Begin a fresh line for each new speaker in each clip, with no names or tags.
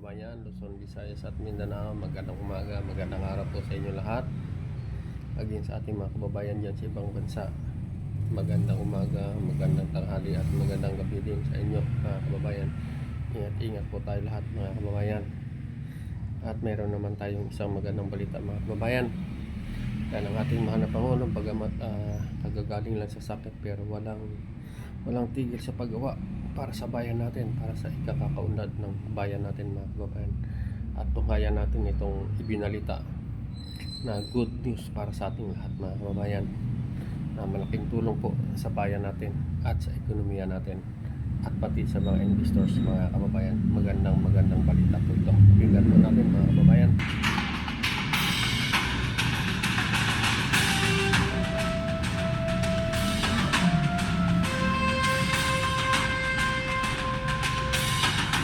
kababayan, Luzon, Visayas at Mindanao. Magandang umaga, magandang araw po sa inyo lahat. Again sa ating mga kababayan dyan sa ibang bansa. Magandang umaga, magandang tanghali at magandang gabi din sa inyo mga kababayan. Ingat po tayo lahat mga kababayan. At meron naman tayong isang magandang balita mga kababayan. Dahil ang ating mahal na Pangulo, bagamat kagagaling lang sa sakit pero walang tigil sa paggawa para sa bayan natin, para sa ikakakaunlad ng bayan natin mga kababayan. At tunghayan natin itong ibinalita na good news para sa ating lahat mga kababayan, na malaking tulong po sa bayan natin at sa ekonomiya natin at pati sa mga investors mga kababayan. Magandang balita po ito. Tingnan po natin mga kababayan.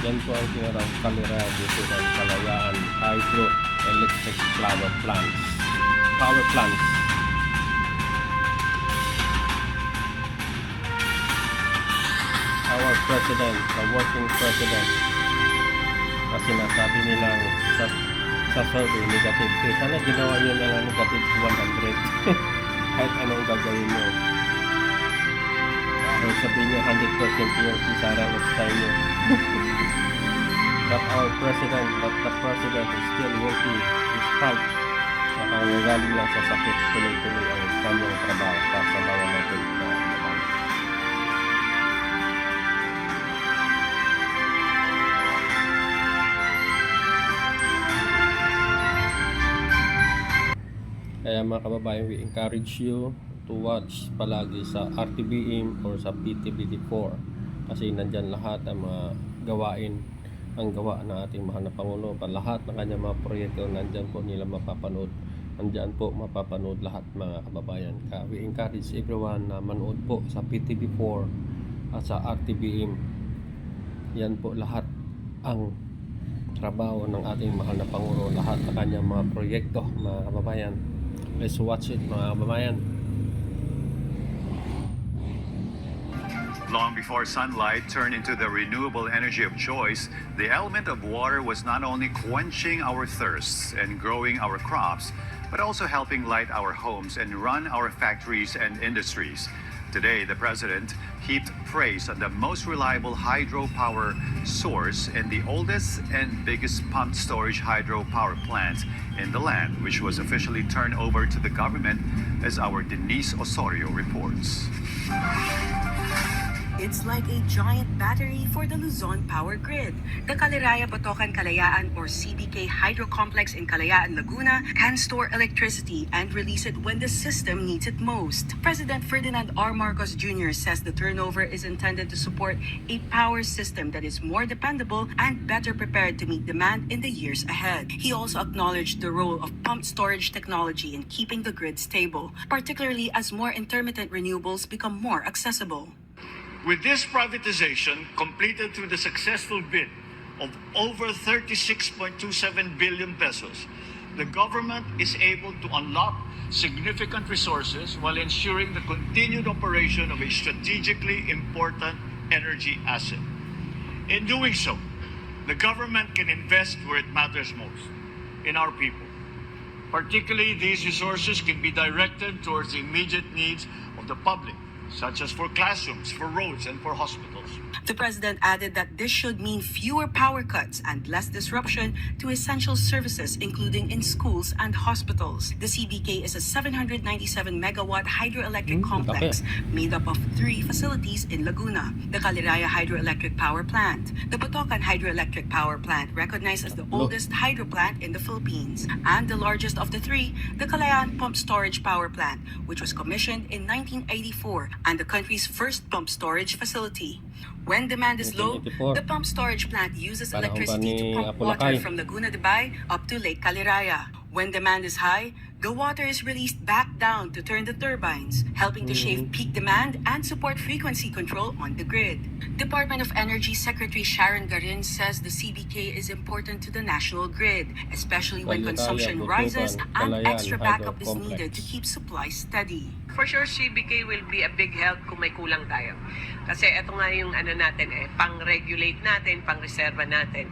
Yan po ang tinatawag Kaliraya dito ng Kalayaan Hydroelectric Power Plants. Our President, the working President, kasi nasabi nilang sa survey negative 3. Sana ginawa nyo na lang negative 100. Kahit anong gagawin nyo. Kahit sabihin nyo 100% yung sisarang sa inyo. That the president is still working despite nakangagaling lang sa sakit, tuloy-tuloy ang kanyang trabaho para sa bayan natin na naman. Kaya mga kababayan, we encourage you to watch palagi sa RTBM or sa PTBD4 kasi nandyan lahat ang mga gawain ang gawa ng ating mahal na Pangulo. Lahat ng kanyang mga proyekto nandyan po nila mapapanood. Nandyan po mapapanood lahat mga kababayan. Kaya we encourage everyone na manood po sa PTB4 at sa RTBM. Yan po lahat ang trabaho ng ating mahal na Pangulo. Lahat ng kanyang mga proyekto mga kababayan. Let's watch it mga kababayan.
Long before sunlight turned into the renewable energy of choice, the element of water was not only quenching our thirsts and growing our crops, but also helping light our homes and run our factories and industries. Today, the President heaped praise on the most reliable hydropower source and the oldest and biggest pumped storage hydropower plant in the land, which was officially turned over to the government, as our Denise Osorio reports.
It's like a giant battery for the Luzon power grid. The Kaliraya Botocan Kalayaan or CBK Hydro Complex in Kalayaan, Laguna can store electricity and release it when the system needs it most. President Ferdinand R. Marcos Jr. says the turnover is intended to support a power system that is more dependable and better prepared to meet demand in the years ahead. He also acknowledged the role of pumped storage technology in keeping the grid stable, particularly as more intermittent renewables become more accessible.
With this privatization completed through the successful bid of over 36.27 billion pesos, the government is able to unlock significant resources while ensuring the continued operation of a strategically important energy asset. In doing so, the government can invest where it matters most, in our people. Particularly, these resources can be directed towards the immediate needs of the public, such as for classrooms, for roads, and for hospitals.
The president added that this should mean fewer power cuts and less disruption to essential services, including in schools and hospitals. The CBK is a 797-megawatt hydroelectric complex made up of 3 facilities in Laguna: the Kaliraya Hydroelectric Power Plant, the Botocan Hydroelectric Power Plant, recognized as the oldest hydro plant in the Philippines, and the largest of the 3, the Kalayaan Pumped Storage Power Plant, which was commissioned in 1984 and the country's first pumped storage facility. When demand is low, the pumped storage plant uses electricity to pump water from Laguna de Bay up to Lake Kaliraya. When demand is high, the water is released back down to turn the turbines, helping to shave peak demand and support frequency control on the grid. Department of Energy Secretary Sharon Garin says the CBK is important to the national grid, especially when
Balikaya,
consumption
Butukan,
rises and
Kalayan,
extra backup is
Hydro
needed to
Complex.
keep supply steady.
For sure, CBK will be a big help kung may kulang tayo. Kasi ito nga yung ano natin pang-regulate natin, pang-reserva natin.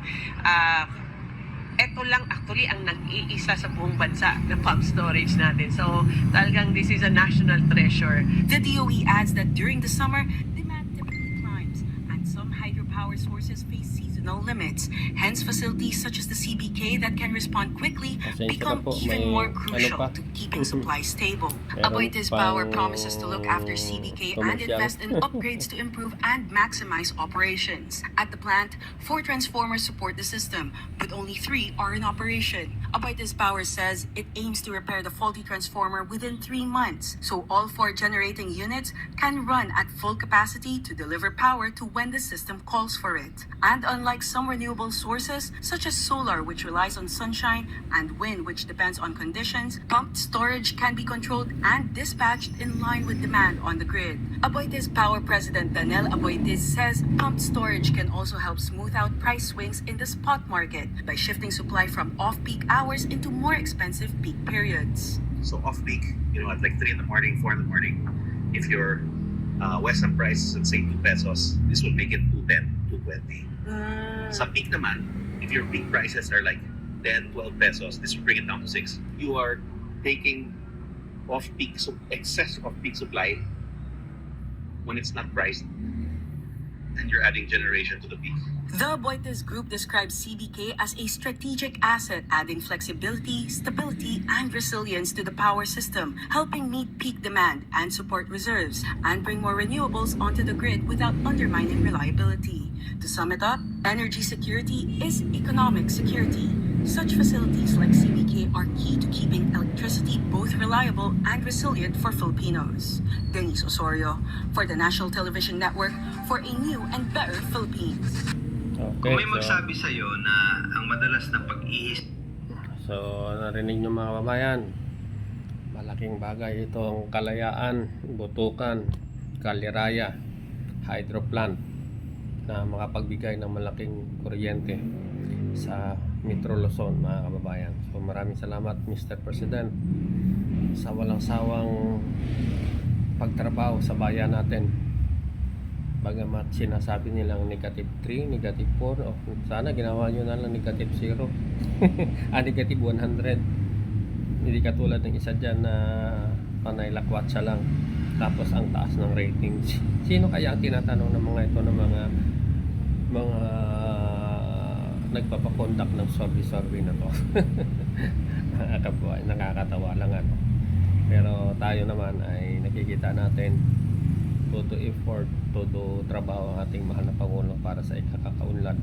Ito lang actually ang nag-iisa sa buong bansa na pump storage natin. So talagang this is a national treasure.
The DOE adds that during the summer, demand typically climbs, and some hydropower sources face seasonal limits. Hence, facilities such as the CBK that can respond quickly
Pasensya
become
na po,
even
may
more
ano
crucial
pa.
to keeping supply stable.
Meron
Aboitiz Power
pang
promises to look after CBK and
commercial.
invest in upgrades to improve and maximize operations. At the plant, 4 transformers support the system, but only 3 are in operation. Aboitiz Power says it aims to repair the faulty transformer within 3 months, so all 4 generating units can run at full capacity to deliver power to when the system calls for it. And unlike some renewable sources, such as solar, which relies on sunshine, and wind, which depends on conditions, pumped storage can be controlled and dispatched in line with demand on the grid. Aboitiz Power President Danel Aboitiz says pumped storage can also help smooth out price swings in the spot market by shifting supply from off-peak hours into more expensive peak periods.
So off-peak, at like 3 in the morning, 4 in the morning, if your Western price is, let's say, 2 pesos, this will make it 210, 220. Sa peak naman, if your peak prices are like 10, 12 pesos, this will bring it down to 6. You are taking off-peak, excess off-peak supply when it's not priced, and you're adding generation to the peak.
The Aboitiz Group describes CBK as a strategic asset, adding flexibility, stability, and resilience to the power system, helping meet peak demand and support reserves, and bring more renewables onto the grid without undermining reliability. To sum it up, energy security is economic security. Such facilities like CBK are key to keeping electricity both reliable and resilient for Filipinos. Denise Osorio for the National Television Network for a new and better Philippines.
Okay,
Kung may magsabi sa'yo na ang madalas na pag-ihis
So, narinig nyo mga kababayan, malaking bagay itong Kalayaan, Butukan, Kaliraya Hydro Plant na makapagbigay ng malaking kuryente sa Metro Luzon, mga kababayan. So, maraming salamat Mr. President sa walang sawang pagtrabaho sa bayan natin. Bagamat sinasabi nilang negative 3, negative 4, sana ginawa nyo na lang negative 0 negative 100. Hindi katulad ng isa dyan na panay lakwatsa lang tapos ang taas ng ratings. Sino kaya ang tinatanong ng mga ito ng mga nagpapakondak ng survey na to? Nakakatawa lang ano. Pero tayo naman ay nakikita natin todo effort, todo trabaho ang ating mahal na Pangulo para sa ikakakaunlad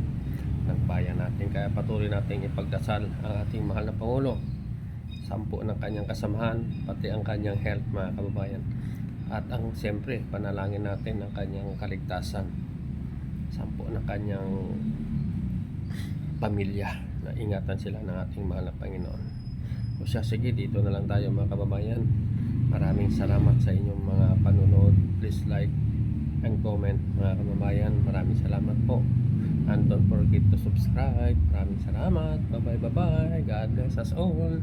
ng bayan natin. Kaya patuloy nating ipagdasal ang ating mahal na Pangulo, sampu ng kanyang kasamahan, pati ang kanyang health, mga kababayan. At ang siyempre, panalangin natin ang kanyang kaligtasan, sampu ng kanyang pamilya, na ingatan sila ng ating mahal na Panginoon. O siya, sige, dito na lang tayo mga kababayan. Maraming salamat sa inyong mga panunood. Please like and comment mga kababayan. Maraming salamat po. And don't forget to subscribe. Maraming salamat. Bye bye. God bless us all.